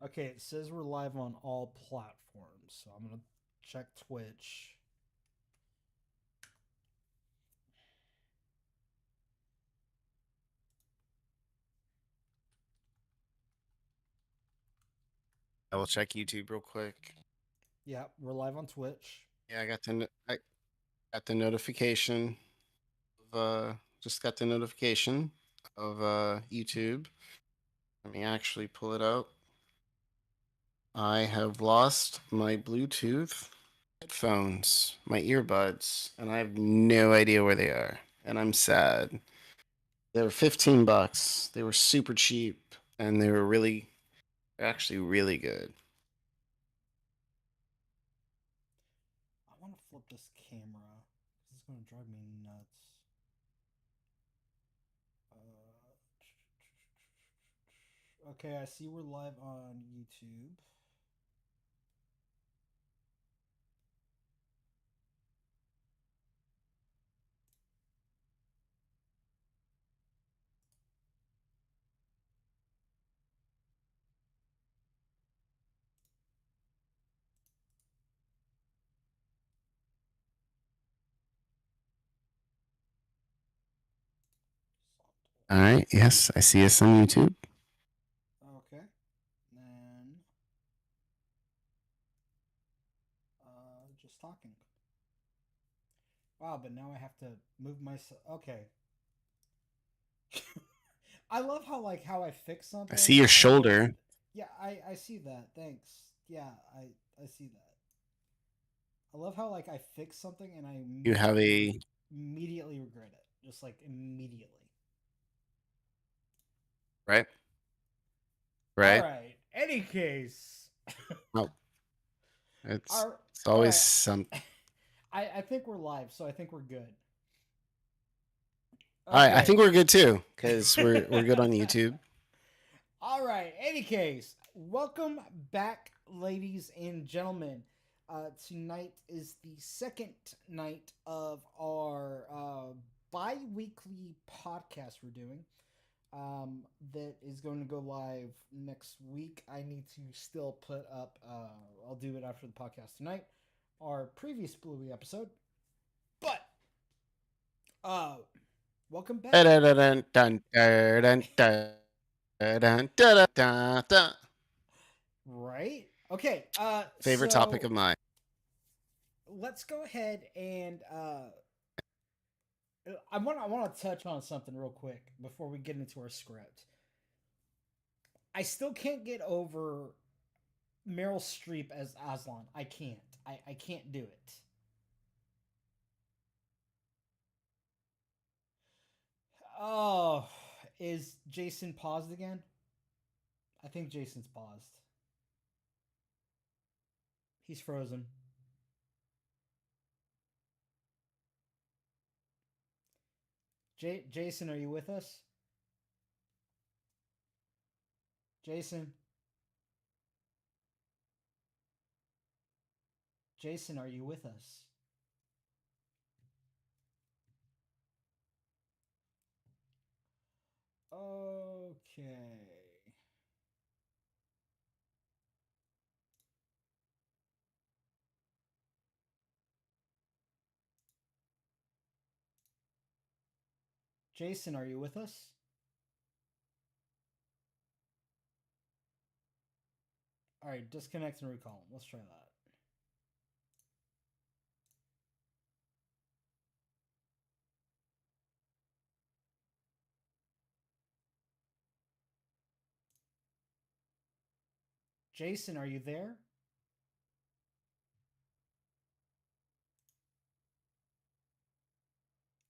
Okay, it says we're live on all platforms, so I'm gonna check Twitch. I will check YouTube real quick. Yeah, we're live on Twitch. Yeah, I got the notification of just got the notification of YouTube. Let me actually pull it out. I have lost my Bluetooth headphones, my earbuds, and I have no idea where they are. And I'm sad. They were $15. They were super cheap and they were actually really good. I want to flip this camera because it's gonna drive me nuts. Okay, I see we're live on YouTube. All right. Yes, I see us on YouTube. Okay, then just talking. Wow, but now I have to move myself. Okay. I love how I fix I see something your and then shoulder. yeah, I see that. Thanks. Yeah, I see that. I love how I fix something and I You have a immediately regret it. Just like immediately. right, All right. right. Any case. Oh, it's Our it's all always right. some. I think we're live, so I think we're good. All right, I Okay. think we're good too because we're good on YouTube. All right. Any case, welcome back, ladies and gentlemen. Tonight is the second night of our bi-weekly podcast we're doing. That is going to go live next week. I need to still put up. I'll do it after the podcast tonight. Our previous Bluey episode, but uh, welcome back. Right? Okay. Favorite topic So of mine. let's go ahead and I want to touch on something real quick before we get into our script. I still can't get over Meryl Streep as Aslan. I can't. I can't do it. Oh, is Jason paused again? I think Jason's paused. He's frozen. Jason, are you with us? Jason, Jason, are you with us? Okay. Jason, are you with us? All right, disconnect and recall him. Let's try that. Jason, are you there?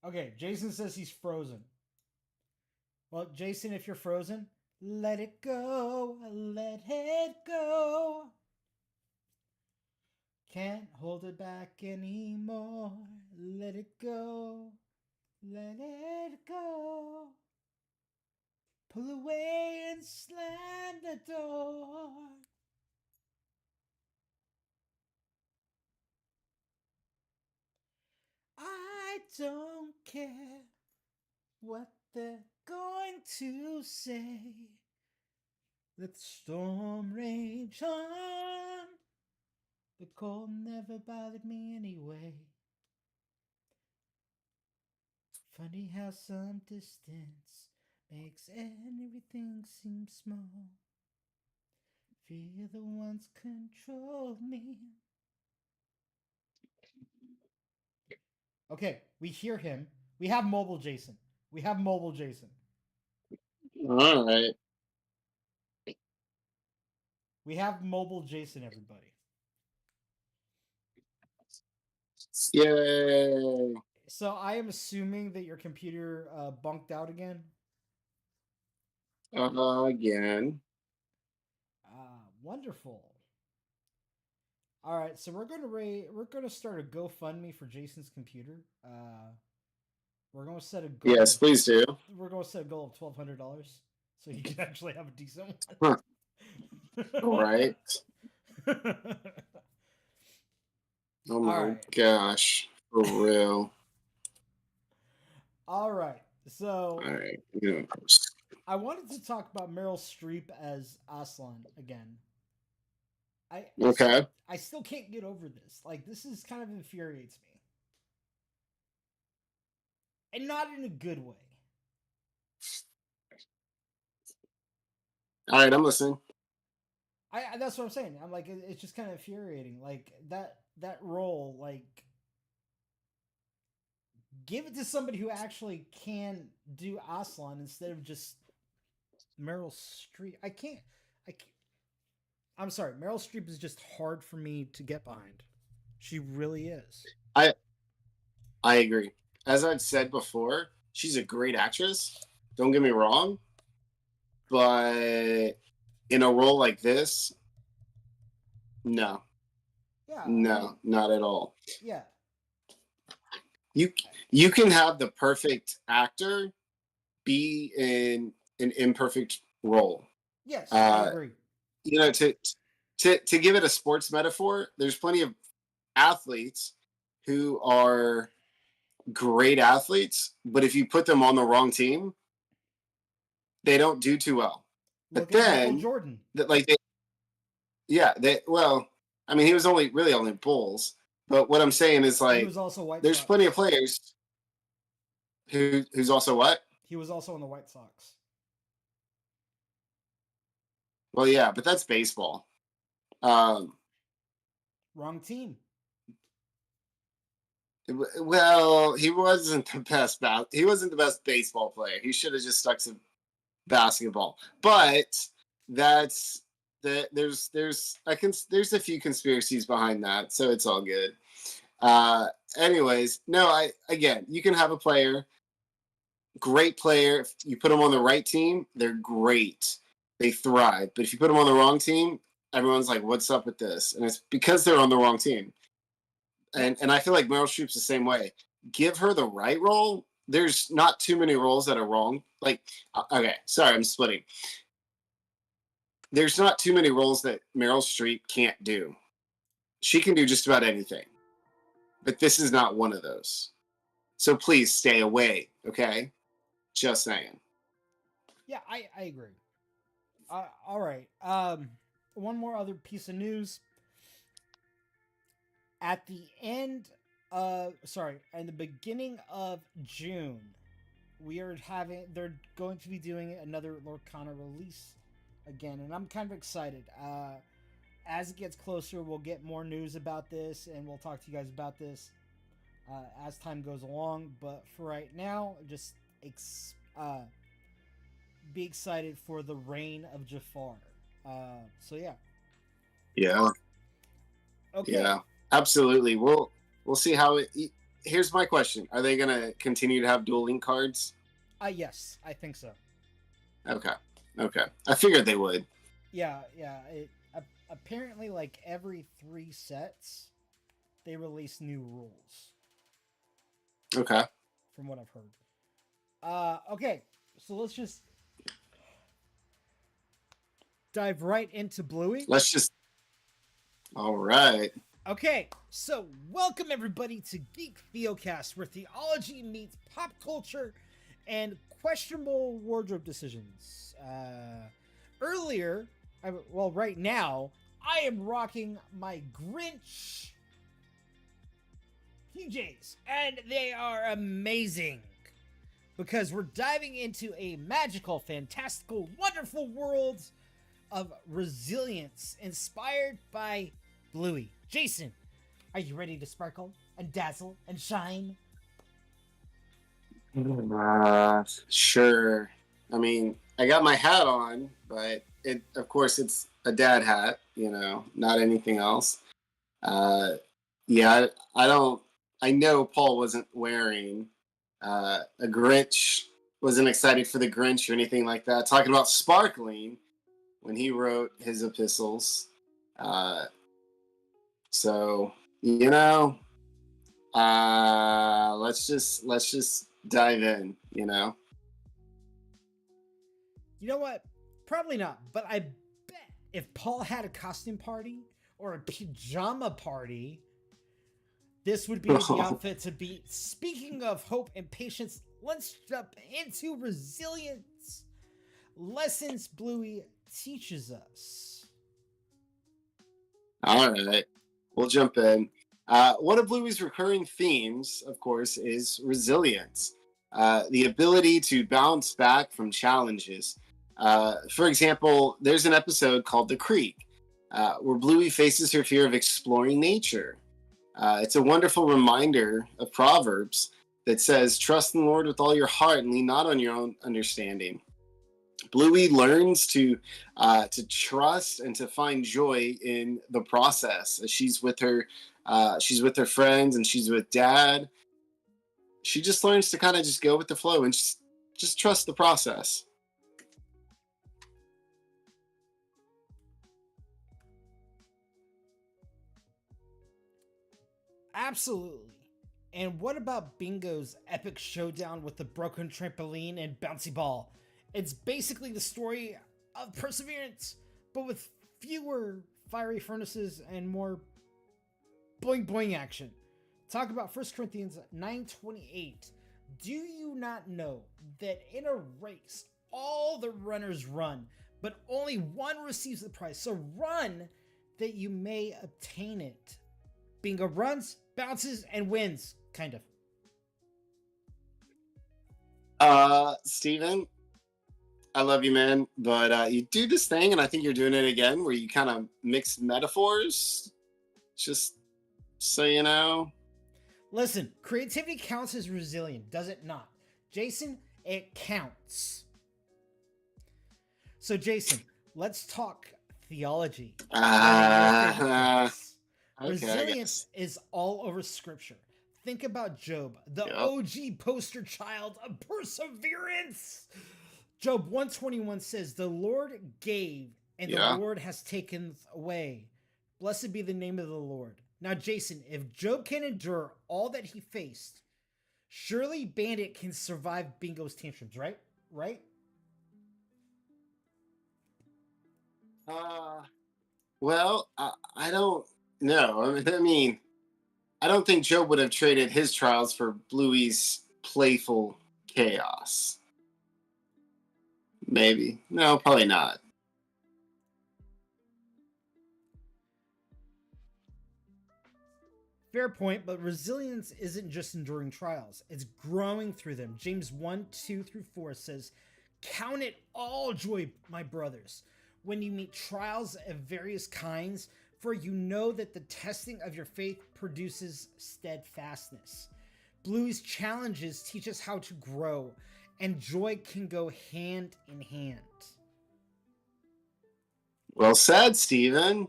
Okay, Jason says he's frozen. Well, Jason, if you're frozen, let it go, let it go. Can't hold it back anymore. Let it go, let it go. Pull away and slam the door. I don't care what they're going to say. Let the storm rage on. The cold never bothered me anyway. Funny how some distance makes everything seem small. Fear the ones control me. Okay, we hear him. We have mobile Jason. We have mobile Jason. All right. We have mobile Jason, everybody. Yay. So I am assuming that your computer bunked out again. Again. Wonderful. All right, so we're gonna start a GoFundMe for Jason's computer. We're gonna set a goal Yes, of please do. we're gonna set a goal of $1,200 so you can actually have a decent Huh. All one. right. Oh All my right, gosh. For real. all right. So All right. Yeah. I wanted to talk about Meryl Streep as Aslan again. I I still Okay. I still can't get over this. Like this is kind of infuriates me, and not in a good way. All right. I'm listening. That's what I'm saying. I'm like it's just kind of infuriating. Like that role, like give it to somebody who actually can do Aslan instead of just Meryl Streep. I can't. I'm sorry. Meryl Streep is just hard for me to get behind. She really is. I I agree. As I've said before, she's a great actress. Don't get me wrong, but in a role like this, no, Yeah, I mean, no, not at all. yeah, You you can have the perfect actor be in an imperfect role. yes, I Uh, agree. you know, to give it a sports metaphor, there's plenty of athletes who are great athletes, but if you put them on the wrong team, they don't do too well. But Look at Michael then, Jordan. that like they, yeah, they well, I mean, he was only really only Bulls, but what I'm saying is He like, was also White there's plenty of Sox. players who's also what? He was also on the White Sox. Well, yeah, but that's baseball. Um, Wrong team. well, he wasn't the best. He wasn't the best baseball player. He should have just stuck to basketball. But that's there's there's a few conspiracies behind that, so it's all good. Uh, anyways, no, I again, you can have a player, great player. If you put them on the right team, they're great. They thrive. But if you put them on the wrong team, everyone's like, "What's up with this?" And it's because they're on the wrong team. Yeah, And I feel like Meryl Streep's the same way. Give her the right role. There's not too many roles that are wrong. Like, okay, sorry, I'm splitting. There's not too many roles that Meryl Streep can't do. She can do just about anything, but this is not one of those. So please stay away. Okay, just saying. yeah, I agree. All right. One more other piece of news. At the end, in the beginning of June, they're going to be doing another Lorcana release again, and I'm kind of excited. As it gets closer, we'll get more news about this, and we'll talk to you guys about this as time goes along. But for right now, just be excited for the reign of Jafar. So yeah, Yeah, okay. yeah, absolutely. We'll see how it. Here's my question: are they gonna continue to have dual link cards? Yes, I think so. Okay, okay. I figured they would. Yeah, yeah. Apparently like every 3 sets they release new rules, Okay. from what I've heard. Okay, so let's just dive right into Bluey. Let's just. All right. Okay, so welcome everybody to Geek Theocast, where theology meets pop culture and questionable wardrobe decisions. earlier, well, right now, I am rocking my Grinch PJs, and they are amazing because we're diving into a magical, fantastical, wonderful world of resilience inspired by Bluey. Jason, are you ready to sparkle and dazzle and shine? Sure. I mean, I got my hat on, but of course, it's a dad hat. Not anything else. Uh, yeah, I don't. I know Paul wasn't wearing a Grinch. Wasn't excited for the Grinch or anything like that. Talking about sparkling when he wrote his epistles. Uh, so you know, let's just dive in. You know what? Probably not, but I bet if Paul had a costume party or a pajama party, this would be the outfit to be. Speaking of hope and patience, let's jump into resilience. Lessons Bluey teaches us. All right, we'll jump in. One of Bluey's recurring themes, of course, is resilience, the ability to bounce back from challenges. For example, there's an episode called The Creek, where Bluey faces her fear of exploring nature. It's a wonderful reminder of Proverbs that says, "Trust in the Lord with all your heart and lean not on your own understanding." Bluey learns to trust and to find joy in the process. She's with her friends, and she's with Dad. She just learns to kind of just go with the flow and just trust the process. Absolutely. And what about Bingo's epic showdown with the broken trampoline and bouncy ball? It's basically the story of perseverance, but with fewer fiery furnaces and more boing boing action. Talk about 1 Corinthians 9:28. Do you not know that in a race all the runners run, but only one receives the prize? So run that you may obtain it. Bingo runs, bounces, and wins, kind of. Steven, I love you, man, but you do this thing, and I think you're doing it again, where you kind of mix metaphors. Just so you know. Listen, creativity counts as resilient, does it not? Jason, it counts. So, Jason, let's talk theology. Okay, Resilience is all over scripture. Think about Job, the Yep. OG poster child of perseverance. Job 121 says, "The Lord gave, and the Lord has taken away. Blessed be the name of the Lord." Now, Jason, if Job can endure all that he faced, surely Bandit can survive Bingo's tantrums, right? Right? Well, I don't know. I mean, I don't think Job would have traded his trials for Bluey's playful chaos. Maybe. No, probably not. Fair point, but resilience isn't just enduring trials, it's growing through them. James 1 2 through 4 says, "Count it all joy, my brothers, when you meet trials of various kinds, for you know that the testing of your faith produces steadfastness." Bluey's challenges teach us how to grow, and joy can go hand in hand. Well said, Stephen.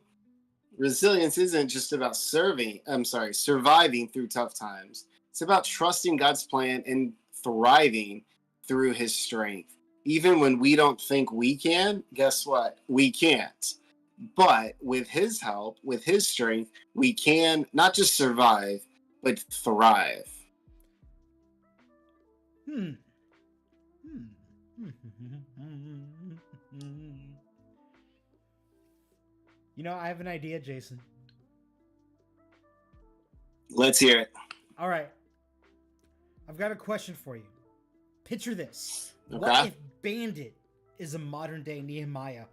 Resilience isn't just about surviving through tough times. It's about trusting God's plan and thriving through his strength. Even when we don't think we can, guess what? We can't. But with his help, with his strength, we can not just survive, but thrive. Hmm. You know, I have an idea, Jason. Let's hear it. All right. I've got a question for you. Picture this. Okay. What if Bandit is a modern day Nehemiah?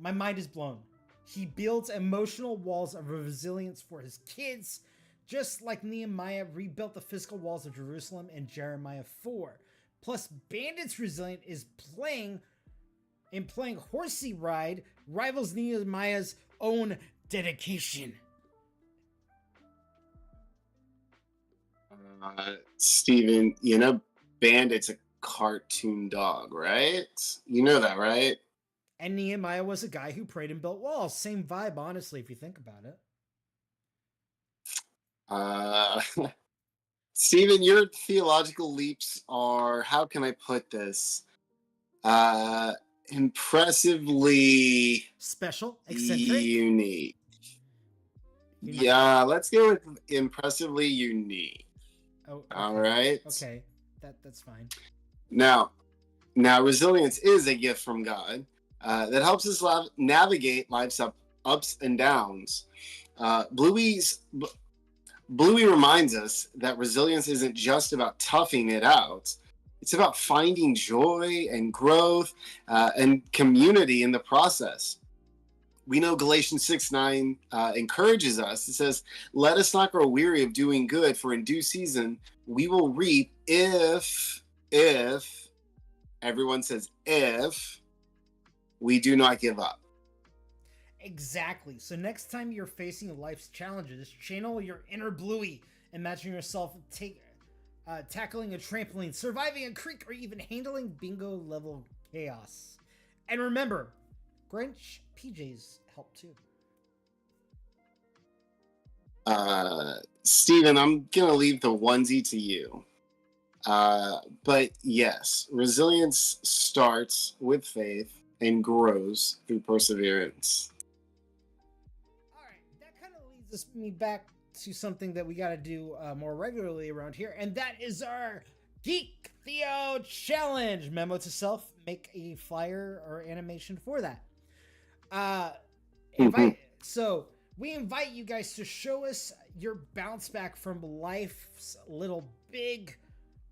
My mind is blown. He builds emotional walls of resilience for his kids, just like Nehemiah rebuilt the physical walls of Jerusalem in Jeremiah 4. Plus, Bandit's resilient is playing Horsey Ride rivals Nehemiah's own dedication. Steven, you know, Bandit's a cartoon dog, right? You know that, right? And Nehemiah was a guy who prayed and built walls. Same vibe, honestly, if you think about it. Uh, Steven, your theological leaps are, how can I put this? Uh, Impressively Special, eccentric, unique. unique. Yeah, let's go with impressively unique. Oh, All okay, right. okay, that's fine. Now, resilience is a gift from God that helps us navigate life's ups and downs. Bluey's Bluey reminds us that resilience isn't just about toughing it out. It's about finding joy and growth and community in the process. We know Galatians 6:9 encourages us. It says, let us not grow weary of doing good, for in due season we will reap if, everyone says if, we do not give up. Exactly. So next time you're facing life's challenges, channel your inner Bluey. Imagine yourself tackling a trampoline, surviving a creek, or even handling bingo level chaos. And remember, Grinch PJs help too. Steven, I'm going to leave the onesie to you. But yes, resilience starts with faith and grows through perseverance. All right, that kind of leads me back to something that we got to do more regularly around here, and that is our Geek Theo Challenge. Memo to self: make a flyer or animation for that. So we invite you guys to show us your bounce back from life's little big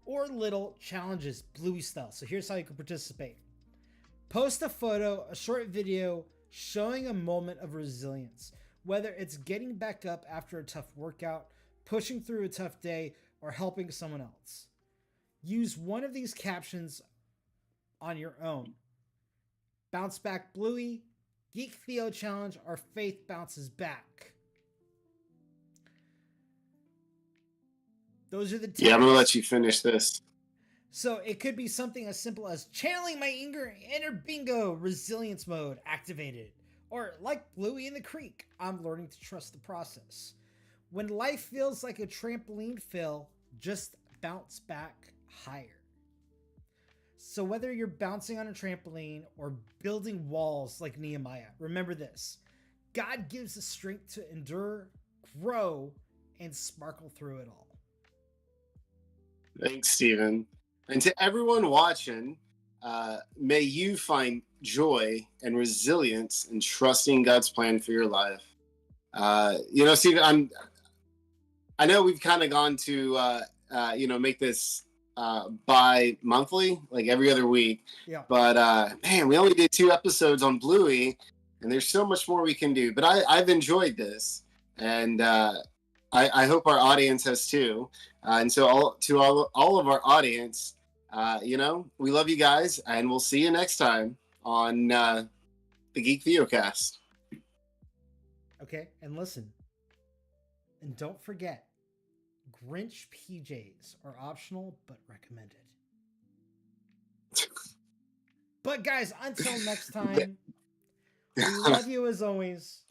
or little challenges, Bluey style. So here's how you can participate. Post a photo, a short video showing a moment of resilience, whether it's getting back up after a tough workout, pushing through a tough day, or helping someone else. Use one of these captions on your own. Bounce back Bluey, Geek Theo Challenge, or Faith bounces back. Those are the tags. Yeah, I'm going to let you finish this. So it could be something as simple as channeling my inner bingo resilience mode activated. Or like Bluey in the creek, I'm learning to trust the process. When life feels like a trampoline fill, just bounce back higher. So whether you're bouncing on a trampoline or building walls like Nehemiah, remember this. God gives the strength to endure, grow, and sparkle through it all. Thanks, Steven. And to everyone watching, may you find joy and resilience in trusting God's plan for your life. Steven, I know we've kind of gone to, make this bi-monthly, like every other week. Yeah. But man, we only did 2 episodes on Bluey, and there's so much more we can do. But I've enjoyed this, and I hope our audience has too. And so all of our audience, we love you guys, and we'll see you next time on the Geek Theocast. Okay, and listen, and don't forget, Grinch PJs are optional but recommended. But guys, until next time, we love you as always.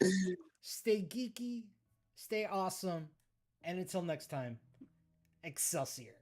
Stay geeky, stay awesome, and until next time, Excelsior.